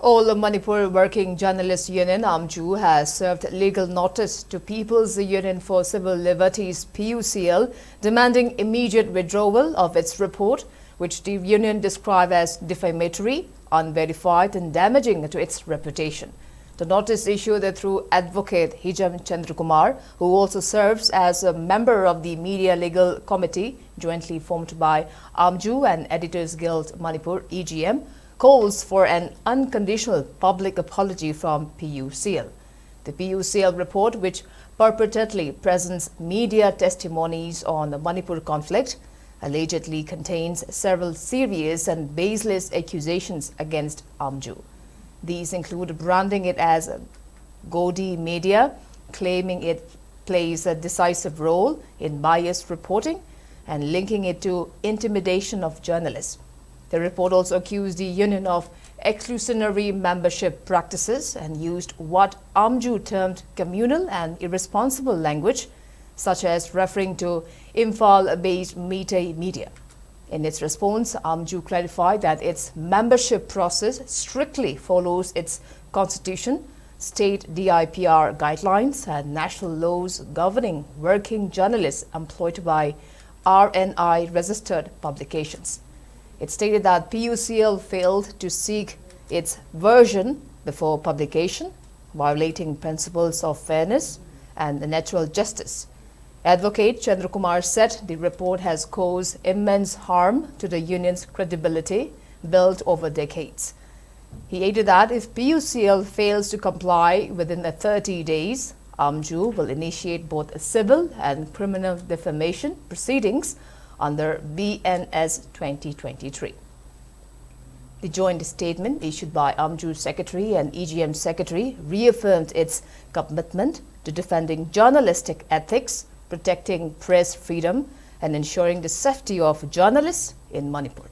All Manipur Working Journalists Union Amwju has served legal notice to People's Union for Civil Liberties PUCL demanding immediate withdrawal of its report, which the union described as defamatory, unverified and damaging to its reputation. The notice issued through Advocate Hijam Chandrakumar, who also serves as a member of the Media Legal Committee jointly formed by Amwju and Editors Guild Manipur EGM, calls for an unconditional public apology from PUCL. The PUCL report, which purportedly presents media testimonies on the Manipur conflict, allegedly contains several serious and baseless accusations against Amwju. These include branding it as Godi media, claiming it plays a decisive role in biased reporting, and linking it to intimidation of journalists. The report also accused the union of exclusionary membership practices and used what Amwju termed communal and irresponsible language, such as referring to Imphal-based media. In its response, Amwju clarified that its membership process strictly follows its constitution, state DIPR guidelines, and national laws governing working journalists employed by RNI-registered publications. It stated that PUCL failed to seek its version before publication, violating principles of fairness and natural justice. Advocate Chandrakumar said the report has caused immense harm to the union's credibility built over decades. He added that if PUCL fails to comply within the 30 days, Amwju will initiate both civil and criminal defamation proceedings under BNS 2023. The joint statement issued by Amwju Secretary and EGM Secretary reaffirmed its commitment to defending journalistic ethics, protecting press freedom, and ensuring the safety of journalists in Manipur.